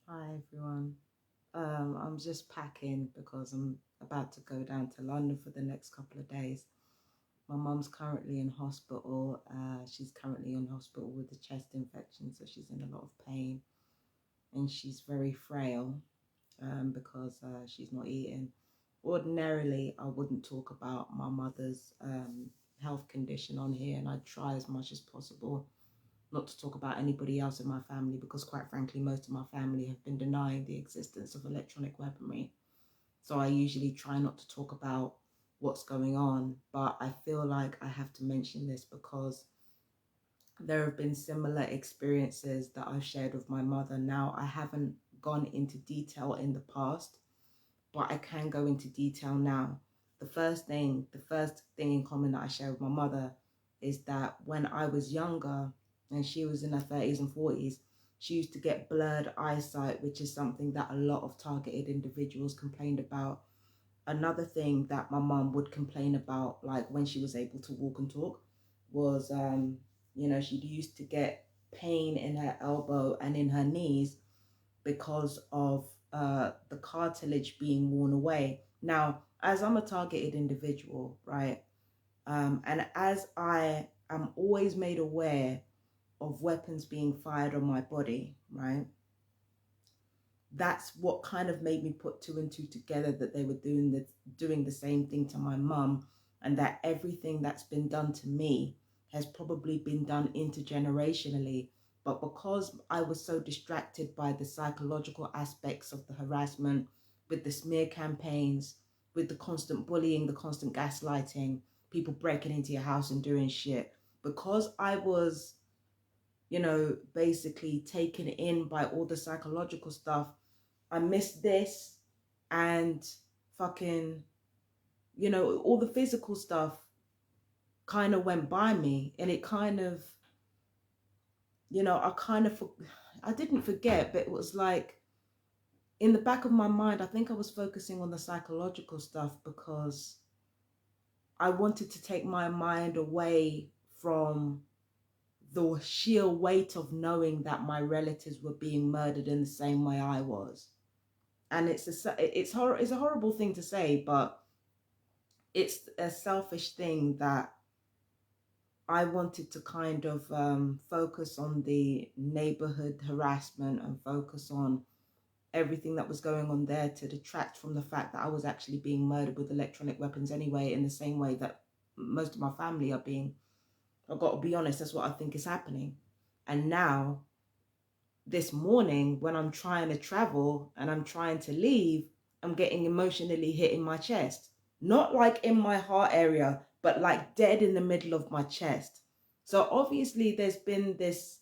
Hi everyone. I'm just packing because I'm about to go down to London for the next couple of days. My mum's currently in hospital. She's currently in hospital with a chest infection, so she's in a lot of pain and she's very frail because she's not eating. Ordinarily, I wouldn't talk about my mother's health condition on here, and I try as much as possible not to talk about anybody else in my family because, quite frankly, most of my family have been denying the existence of electronic weaponry. So I usually try not to talk about what's going on, but I feel like I have to mention this because there have been similar experiences that I've shared with my mother. Now, I haven't gone into detail in the past, but I can go into detail now. The first thing in common that I share with my mother is that when I was younger and she was in her 30s and 40s, she used to get blurred eyesight, which is something that a lot of targeted individuals complained about. Another thing that my mum would complain about, like when she was able to walk and talk, was, she used to get pain in her elbow and in her knees because of the cartilage being worn away. Now, as I'm a targeted individual, right, and as I am always made aware of weapons being fired on my body, right, that's what kind of made me put two and two together, that they were doing the same thing to my mum, and that everything that's been done to me has probably been done intergenerationally. But because I was so distracted by the psychological aspects of the harassment, with the smear campaigns, with the constant bullying, the constant gaslighting, people breaking into your house and doing shit, because I was, basically taken in by all the psychological stuff, I missed this, and fucking, all the physical stuff kind of went by me, and it kind of, I didn't forget, but it was like in the back of my mind, I think I was focusing on the psychological stuff because I wanted to take my mind away from the sheer weight of knowing that my relatives were being murdered in the same way I was. And it's a horrible thing to say, but it's a selfish thing that I wanted to kind of focus on the neighborhood harassment and focus on everything that was going on there, to detract from the fact that I was actually being murdered with electronic weapons anyway, in the same way that most of my family are being. I've got to be honest, that's what I think is happening. And now, this morning, when I'm trying to travel and I'm trying to leave, I'm getting emotionally hit in my chest. Not like in my heart area, but like dead in the middle of my chest. So obviously there's been this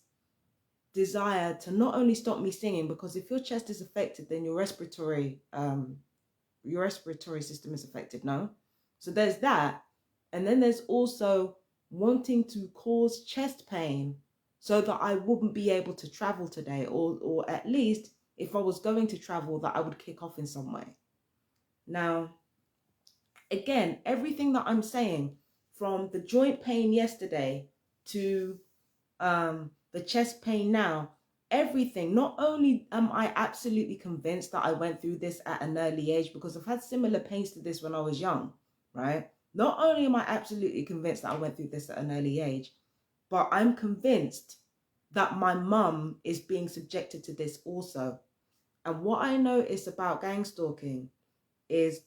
desire to not only stop me singing, because if your chest is affected, then your respiratory system is affected, no? So there's that. And then there's also wanting to cause chest pain so that I wouldn't be able to travel today, or at least if I was going to travel, that I would kick off in some way. Now, again, everything that I'm saying, from the joint pain yesterday to the chest pain now, everything, not only am I absolutely convinced that I went through this at an early age, because I've had similar pains to this when I was young, right? Not only am I absolutely convinced that I went through this at an early age, but I'm convinced that my mum is being subjected to this also. And what I notice about gang stalking is,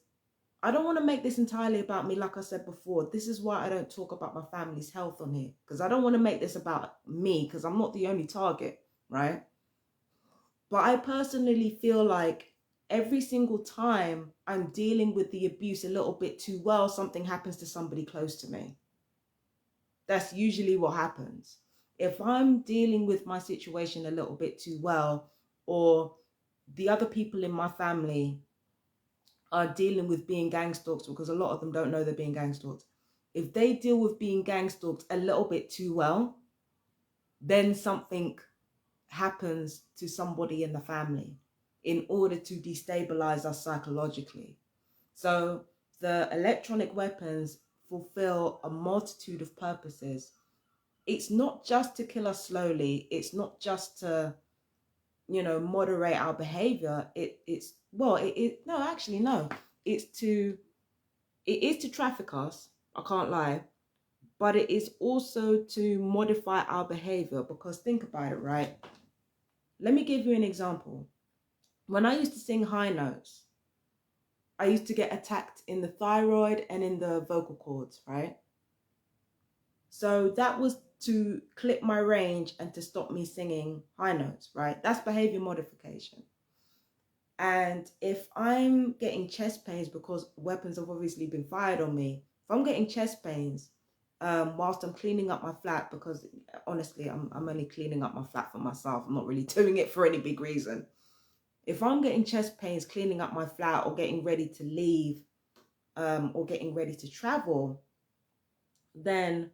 I don't want to make this entirely about me. Like I said before, this is why I don't talk about my family's health on here, because I don't want to make this about me, because I'm not the only target, right? But I personally feel like every single time I'm dealing with the abuse a little bit too well, something happens to somebody close to me. That's usually what happens. If I'm dealing with my situation a little bit too well, or the other people in my family are dealing with being gang stalked, because a lot of them don't know they're being gang stalked. If they deal with being gang stalked a little bit too well, then something happens to somebody in the family in order to destabilize us psychologically. So the electronic weapons fulfill a multitude of purposes. It's not just to kill us slowly. It's not just to moderate our behavior, it's well, no, actually, no, it's to it is to traffic us. I can't lie, but it is also to modify our behavior, because think about it, right? Let me give you an example. When I used to sing high notes, I used to get attacked in the thyroid and in the vocal cords, right? So that was to clip my range and to stop me singing high notes, right? That's behavior modification. And if I'm getting chest pains because weapons have obviously been fired on me, if I'm getting chest pains whilst I'm cleaning up my flat, because honestly, I'm only cleaning up my flat for myself. I'm not really doing it for any big reason. If I'm getting chest pains cleaning up my flat, or getting ready to leave, or getting ready to travel, then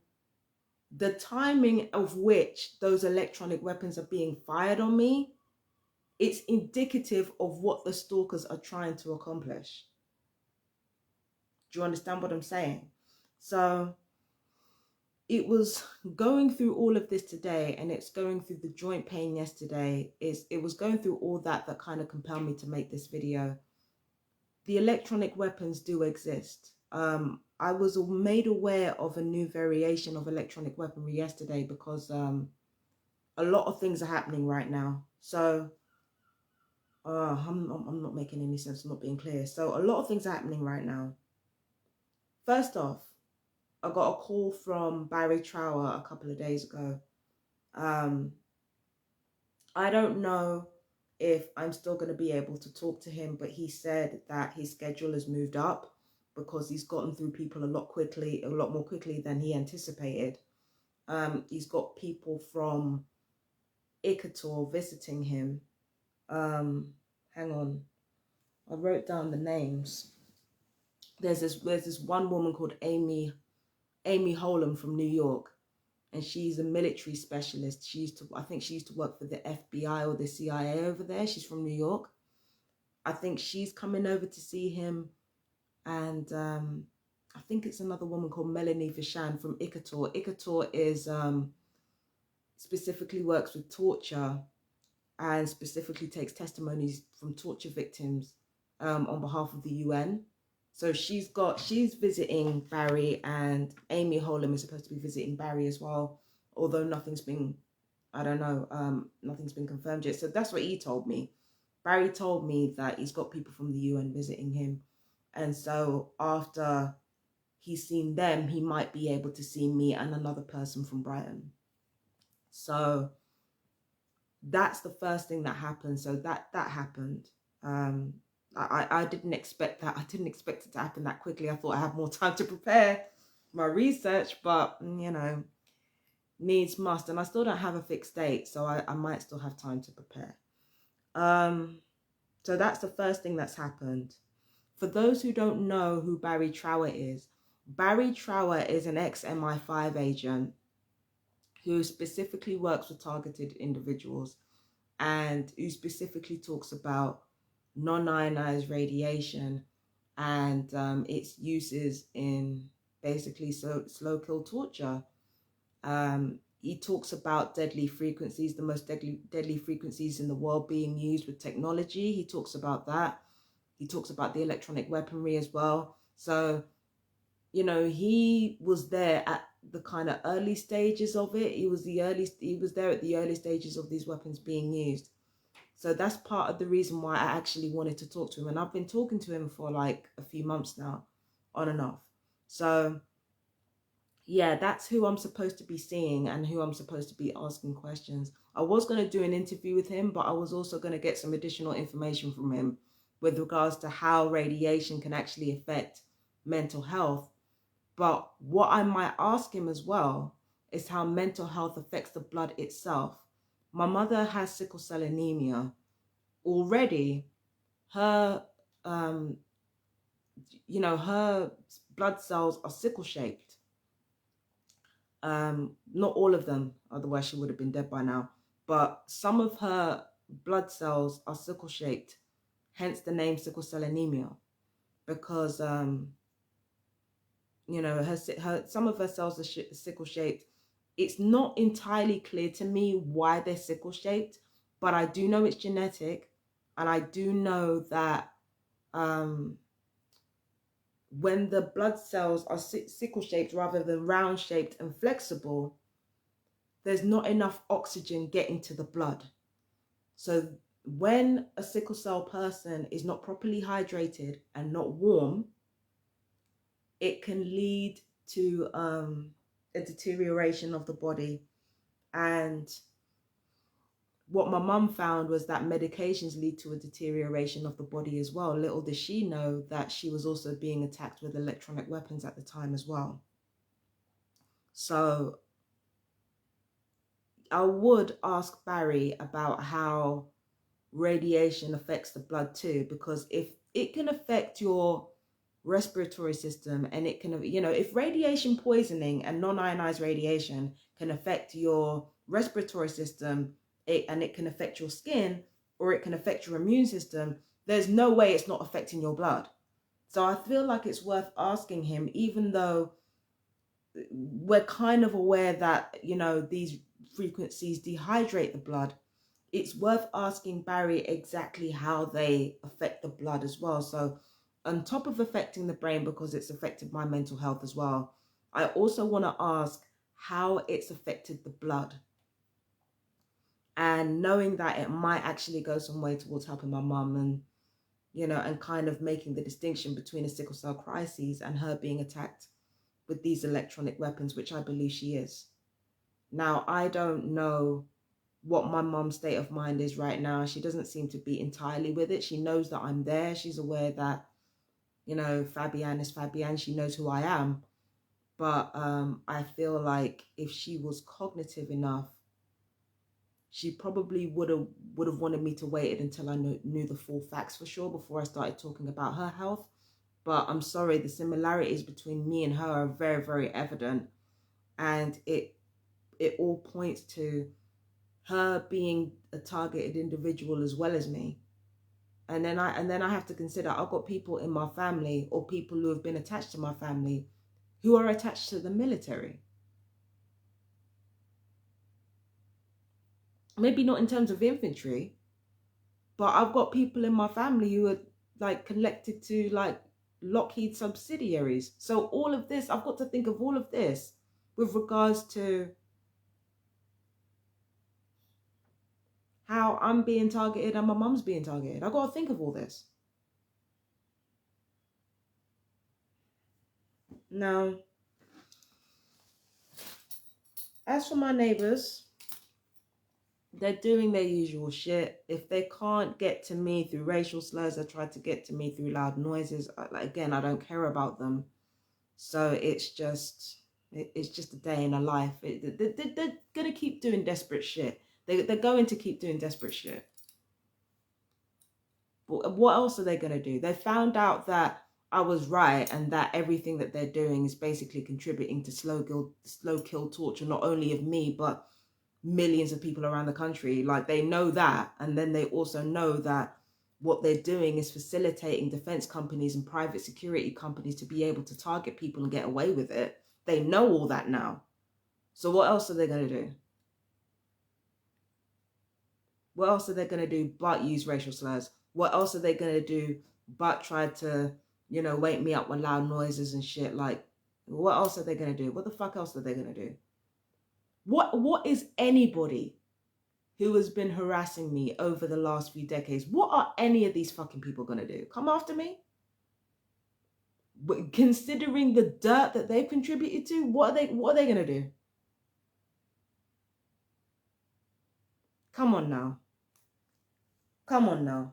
the timing of which those electronic weapons are being fired on me, it's indicative of what the stalkers are trying to accomplish. Do you understand what I'm saying? So it was going through all of this today, and it's going through the joint pain yesterday. It was going through all that kind of compelled me to make this video. The electronic weapons do exist. I was made aware of a new variation of electronic weaponry yesterday, because a lot of things are happening right now. So I'm not making any sense. I'm not being clear. So a lot of things are happening right now. First off, I got a call from Barry Trower a couple of days ago. I don't know if I'm still going to be able to talk to him, but he said that his schedule has moved up because he's gotten through people a lot more quickly than he anticipated. He's got people from Ecuador visiting him. Hang on, I wrote down the names. There's this one woman called Amy Holem from New York, and she's a military specialist. I think she used to work for the FBI or the CIA over there. She's from New York. I think she's coming over to see him, and I think it's another woman called Melanie Vishan from Ecuador. Ecuador is specifically works with torture, and specifically takes testimonies from torture victims on behalf of the UN. So she's visiting Barry, and Amy Holem is supposed to be visiting Barry as well, although nothing's been confirmed yet. So that's what he told me. Barry told me that he's got people from the UN visiting him, and so after he's seen them, he might be able to see me and another person from Brighton. So that's the first thing that happened. So that happened. I didn't expect that. I didn't expect it to happen that quickly. I thought I had more time to prepare my research, but needs must. And I still don't have a fixed date, so I might still have time to prepare. So that's the first thing that's happened. For those who don't know who Barry Trower is an ex-MI5 agent who specifically works with targeted individuals, and who specifically talks about non-ionized radiation and its uses in basically slow kill torture. He talks about deadly frequencies, the most deadly frequencies in the world being used with technology. He talks about that. He talks about the electronic weaponry as well. So, he was there at the kind of early stages of it. He was there at the early stages of these weapons being used. So that's part of the reason why I actually wanted to talk to him. And I've been talking to him for like a few months now, on and off. So yeah, that's who I'm supposed to be seeing and who I'm supposed to be asking questions. I was going to do an interview with him, but I was also going to get some additional information from him with regards to how radiation can actually affect mental health. But what I might ask him as well is how mental health affects the blood itself. My mother has sickle cell anemia. Already, her her blood cells are sickle shaped. Not all of them, otherwise she would have been dead by now. But some of her blood cells are sickle shaped, hence the name sickle cell anemia, because some of her cells are sickle shaped. It's not entirely clear to me why they're sickle shaped, but I do know it's genetic, and I do know that when the blood cells are sickle shaped rather than round shaped and flexible, there's not enough oxygen getting to the blood. So when a sickle cell person is not properly hydrated and not warm, it can lead to a deterioration of the body. And what my mum found was that medications lead to a deterioration of the body as well. Little does she know that she was also being attacked with electronic weapons at the time as well. So I would ask Barry about how radiation affects the blood too, because if it can affect your respiratory system, and it can, if radiation poisoning and non-ionized radiation can affect your respiratory system, and it can affect your skin, or it can affect your immune system, there's no way it's not affecting your blood. So I feel like it's worth asking him, even though we're kind of aware that, these frequencies dehydrate the blood, it's worth asking Barry exactly how they affect the blood as well. So on top of affecting the brain, because it's affected my mental health as well, I also want to ask how it's affected the blood. And knowing that it might actually go some way towards helping my mum, and, and kind of making the distinction between a sickle cell crisis and her being attacked with these electronic weapons, which I believe she is. Now, I don't know what my mum's state of mind is right now. She doesn't seem to be entirely with it. She knows that I'm there. She's aware that, Fabienne is Fabienne. She knows who I am. But I feel like if she was cognitive enough, she probably would have wanted me to wait until I knew the full facts for sure before I started talking about her health. But I'm sorry, the similarities between me and her are very, very evident. And it all points to her being a targeted individual as well as me. And then I have to consider, I've got people in my family, or people who have been attached to my family, who are attached to the military. Maybe not in terms of infantry, but I've got people in my family who are like connected to like Lockheed subsidiaries. So all of this, I've got to think of all of this with regards to how I'm being targeted and my mum's being targeted. I've got to think of all this. Now, as for my neighbors, they're doing their usual shit. If they can't get to me through racial slurs, they try to get to me through loud noises. Again, I don't care about them. So it's just a day in a life. They're going to keep doing desperate shit. They're going to keep doing desperate shit. But what else are they going to do? They found out that I was right, and that everything that they're doing is basically contributing to slow kill torture, not only of me, but millions of people around the country. Like, they know that. And then they also know that what they're doing is facilitating defense companies and private security companies to be able to target people and get away with it. They know all that now. So what else are they going to do? What else are they going to do but use racial slurs? What else are they going to do but try to, wake me up with loud noises and shit? Like, what else are they going to do? What the fuck else are they going to do? What is anybody who has been harassing me over the last few decades, what are any of these fucking people going to do? Come after me? But considering the dirt that they've contributed to, what are they going to do? Come on now. Come on now.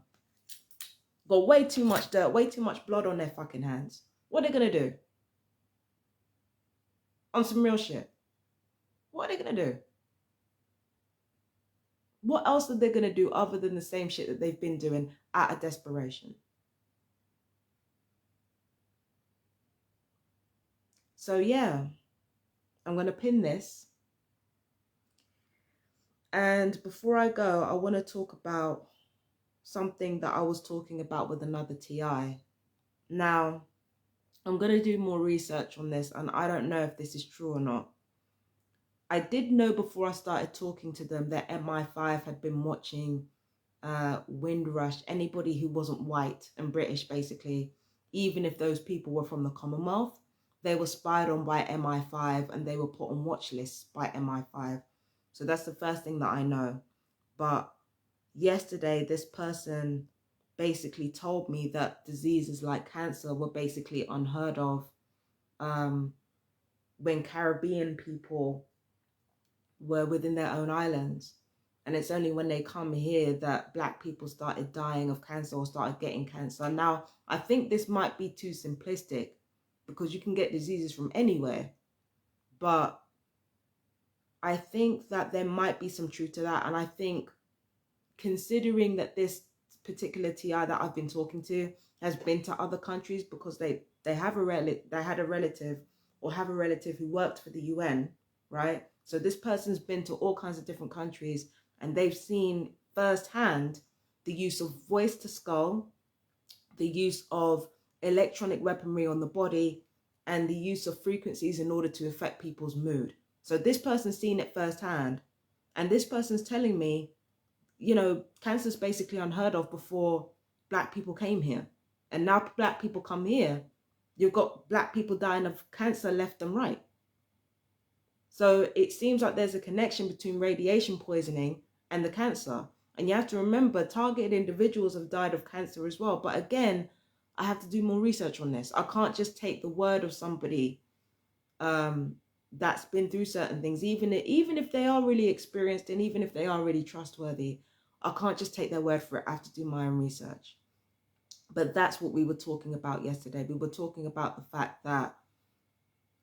Got way too much dirt, way too much blood on their fucking hands. What are they going to do? On some real shit. What are they going to do? What else are they going to do other than the same shit that they've been doing out of desperation? So yeah, I'm going to pin this. And before I go, I want to talk about something that I was talking about with another TI. Now, I'm going to do more research on this, and I don't know if this is true or not. I did know before I started talking to them that MI5 had been watching Windrush, anybody who wasn't white and British, basically, even if those people were from the Commonwealth, they were spied on by MI5 and they were put on watch lists by MI5. So that's the first thing that I know. But yesterday, this person basically told me that diseases like cancer were basically unheard of when Caribbean people were within their own islands. And it's only when they come here that Black people started dying of cancer or started getting cancer. Now, I think this might be too simplistic because you can get diseases from anywhere. But I think that there might be some truth to that. And I think considering that this particular TI that I've been talking to has been to other countries because they had a relative or have a relative who worked for the UN, right? So this person's been to all kinds of different countries and they've seen firsthand the use of voice to skull, the use of electronic weaponry on the body, and the use of frequencies in order to affect people's mood. So this person's seen it firsthand, and this person's telling me, you know, cancer's basically unheard of before Black people came here. And now Black people come here, you've got Black people dying of cancer left and right. So it seems like there's a connection between radiation poisoning and the cancer. And you have to remember, targeted individuals have died of cancer as well. But again, I have to do more research on this. I can't just take the word of somebody that's been through certain things, even if they are really experienced and even if they are really trustworthy. I can't just take their word for it. I have to do my own research. But that's what we were talking about yesterday. We were talking about the fact that,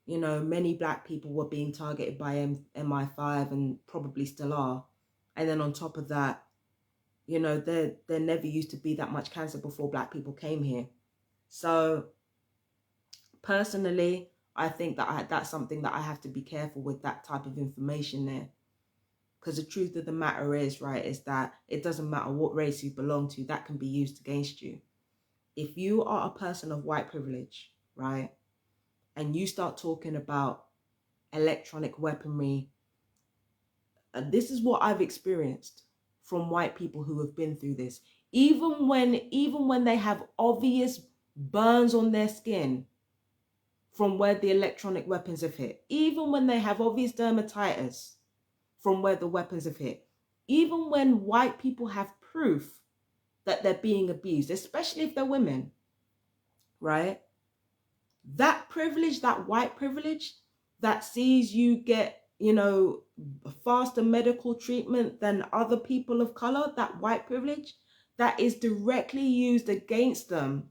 you know, many Black people were being targeted by MI5 and probably still are. And then on top of that, you know, there never used to be that much cancer before Black people came here. So personally, I think that that's something that I have to be careful with, that type of information there. Because the truth of the matter is, right, is that it doesn't matter what race you belong to, that can be used against you. If you are a person of white privilege, right, and you start talking about electronic weaponry, this is what I've experienced from white people who have been through this. Even when they have obvious burns on their skin from where the electronic weapons have hit, even when they have obvious dermatitis from where the weapons have hit, even when white people have proof that they're being abused, especially if they're women, right? That privilege, that white privilege that sees you get, you know, faster medical treatment than other people of color, that white privilege, that is directly used against them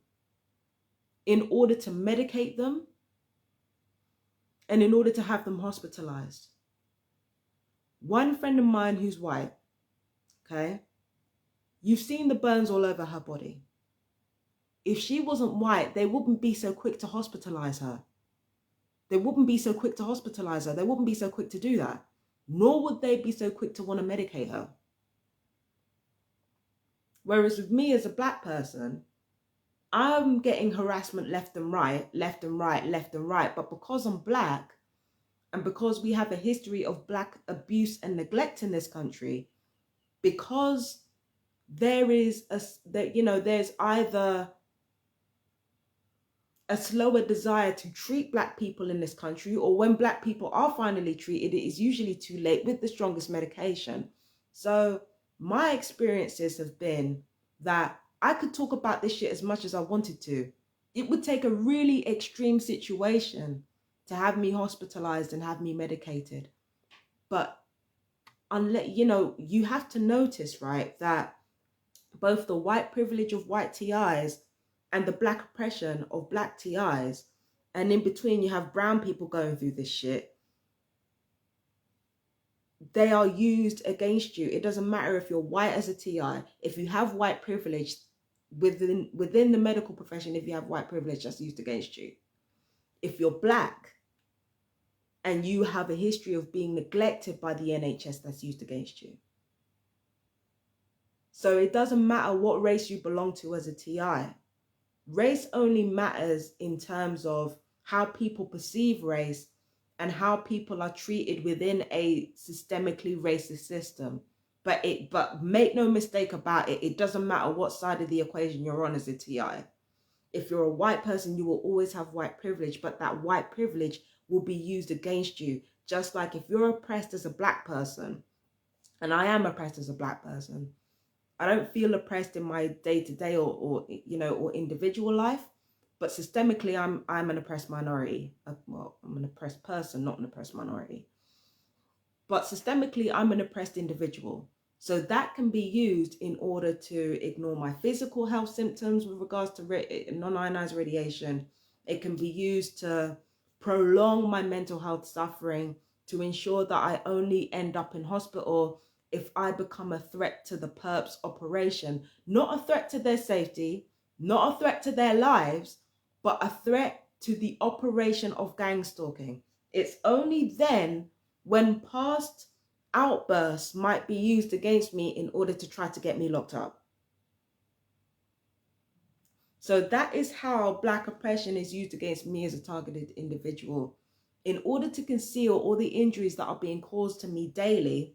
in order to medicate them and in order to have them hospitalized. One friend of mine who's white, okay, you've seen the burns all over her body. If she wasn't white, they wouldn't be so quick to hospitalize her. They wouldn't be so quick to hospitalize her. They wouldn't be so quick to do that. Nor would they be so quick to want to medicate her. Whereas with me as a Black person, I'm getting harassment left and right, left and right, left and right. But because I'm Black, and because we have a history of Black abuse and neglect in this country, because there's either a slower desire to treat Black people in this country, or when Black people are finally treated, it is usually too late with the strongest medication. So my experiences have been that I could talk about this shit as much as I wanted to. It would take a really extreme situation to have me hospitalized and have me medicated. But unless, you know, you have to notice, right, that both the white privilege of white TIs and the Black oppression of Black TIs, and in between you have brown people going through this shit, they are used against you. It doesn't matter if you're white as a TI, if you have white privilege within the medical profession, if you have white privilege, that's used against you. If you're Black and you have a history of being neglected by the NHS, that's used against you. So it doesn't matter what race you belong to as a TI. Race only matters in terms of how people perceive race and how people are treated within a systemically racist system. But make no mistake about it, it doesn't matter what side of the equation you're on as a TI. If you're a white person, you will always have white privilege, but that white privilege will be used against you. Just like if you're oppressed as a black person, and I am oppressed as a black person, I don't feel oppressed in my day-to-day or individual life, but systemically I'm an oppressed minority. Well, I'm an oppressed person, not an oppressed minority. But systemically, I'm an oppressed individual. So that can be used in order to ignore my physical health symptoms with regards to non-ionized radiation. It can be used to prolong my mental health suffering, to ensure that I only end up in hospital if I become a threat to the perps operation. Not a threat to their safety, not a threat to their lives, but a threat to the operation of gang stalking. It's only then when past outbursts might be used against me in order to try to get me locked up. So that is how Black oppression is used against me as a targeted individual. In order to conceal all the injuries that are being caused to me daily,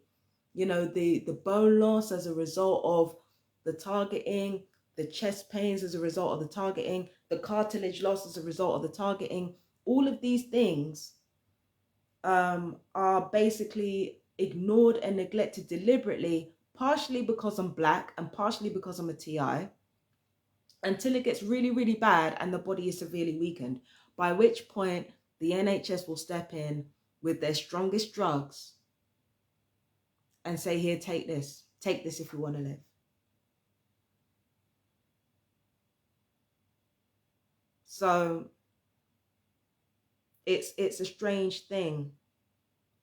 the bone loss as a result of the targeting, the chest pains as a result of the targeting, the cartilage loss as a result of the targeting, all of these things are basically ignored and neglected deliberately, partially because I'm Black and partially because I'm a TI, until it gets really, really bad and the body is severely weakened, by which point the NHS will step in with their strongest drugs and say, here, take this if you want to live. So it's a strange thing.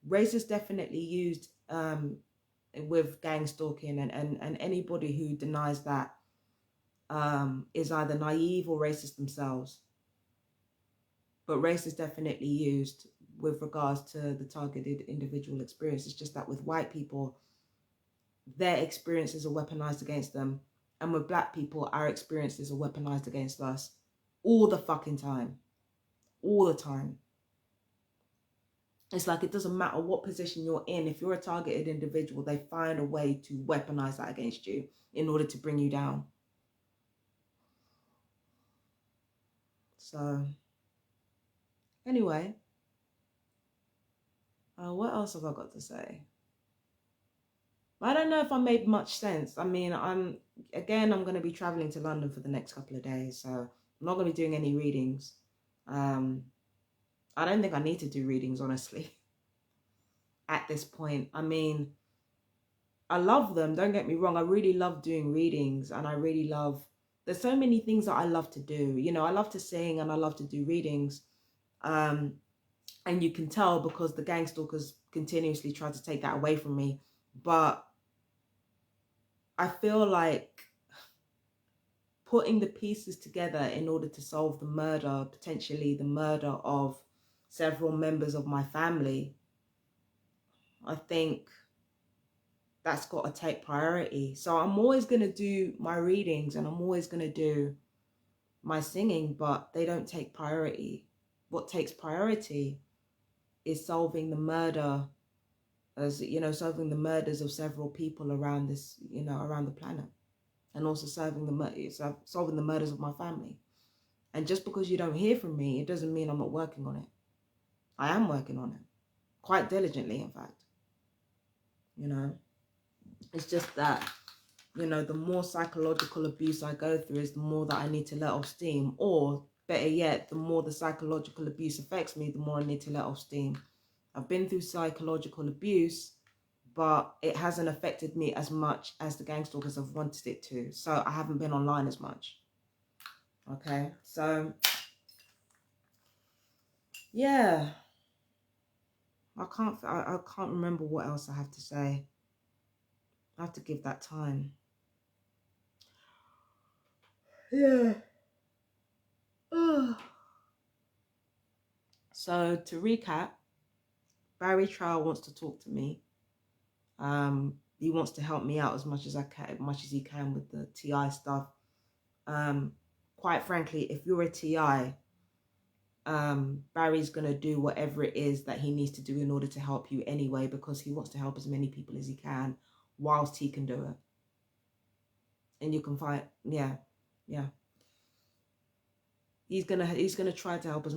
Race is definitely used with gang stalking, and anybody who denies that is either naive or racist themselves. But race is definitely used with regards to the targeted individual experience. It's just that with white people, their experiences are weaponized against them. And with Black people, our experiences are weaponized against us all the fucking time. All the time. It's like it doesn't matter what position you're in. If you're a targeted individual, they find a way to weaponize that against you in order to bring you down. So, anyway, what else have I got to say? I don't know if I made much sense. I mean, I'm going to be traveling to London for the next couple of days, so I'm not going to be doing any readings. I don't think I need to do readings, honestly, at this point. I mean, I love them, don't get me wrong. I really love doing readings, and there's so many things that I love to do. I love to sing and I love to do readings. And you can tell because the gang stalkers continuously try to take that away from me. But I feel like putting the pieces together in order to solve the murder, potentially the murder of several members of my family, I think that's got to take priority. So I'm always going to do my readings and I'm always going to do my singing, but they don't take priority. What takes priority is solving the murder, solving the murders of several people around this, around the planet. And also solving the murders of my family. And just because you don't hear from me, it doesn't mean I'm not working on it. I am working on it. Quite diligently, in fact. It's just that, the more psychological abuse I go through is the more that I need to let off steam. Or, better yet, the more the psychological abuse affects me, the more I need to let off steam. I've been through psychological abuse, but it hasn't affected me as much as the gang stalkers have wanted it to. So I haven't been online as much. Okay, so yeah, I can't remember what else I have to say. I have to give that time. Yeah. So to recap, Barry Trow wants to talk to me. He wants to help me out as much as he can with the TI stuff. Quite frankly, if you're a TI, Barry's going to do whatever it is that he needs to do in order to help you anyway, because he wants to help as many people as he can whilst he can do it. And you can find, yeah. He's gonna try to help as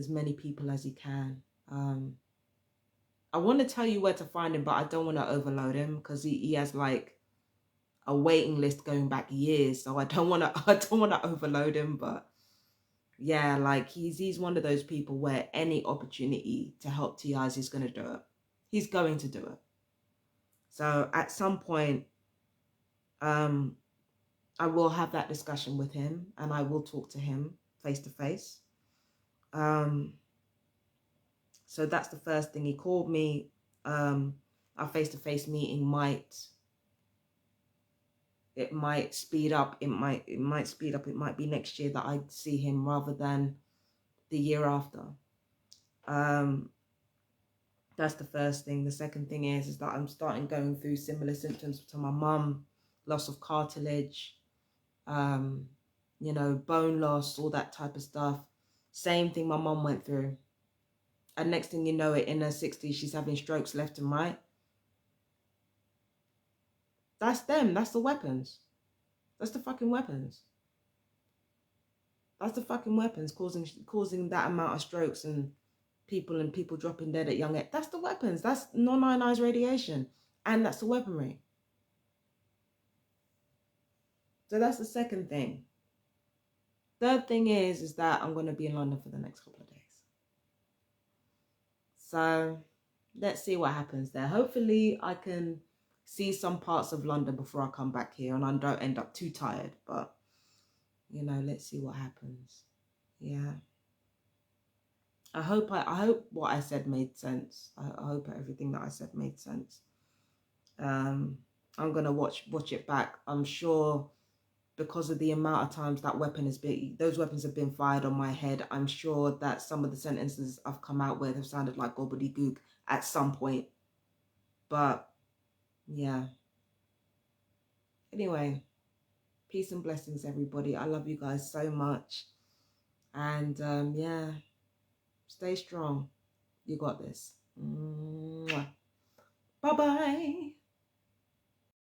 many people as he can. I want to tell you where to find him, but I don't want to overload him because he has like a waiting list going back years. So I don't want to overload him. But yeah, like he's one of those people where any opportunity to help TIs, he's gonna do it. He's going to do it. So at some point, I will have that discussion with him, and I will talk to him face to face. So that's the first thing. He called me. Our face-to-face meeting might speed up. It might speed up. It might be next year that I see him rather than the year after. That's the first thing. The second thing is that I'm starting going through similar symptoms to my mum, loss of cartilage, you know, bone loss, all that type of stuff. Same thing my mum went through. And next thing you know it, in her 60s, she's having strokes left and right. That's them. That's the weapons. That's the fucking weapons. That's the fucking weapons causing that amount of strokes and people dropping dead at young age. That's the weapons. That's non-ionized radiation. And that's the weaponry. So that's the second thing. Third thing is that I'm going to be in London for the next couple of days. So let's see what happens there. Hopefully I can see some parts of London before I come back here and I don't end up too tired. But, you know, let's see what happens. Yeah. I hope what I said made sense. I hope everything that I said made sense. I'm going to watch it back. I'm sure because of the amount of times that those weapons have been fired on my head, I'm sure that some of the sentences I've come out with have sounded like gobbledygook at some point. But yeah. Anyway, peace and blessings, everybody. I love you guys so much. And yeah, stay strong. You got this. Bye-bye.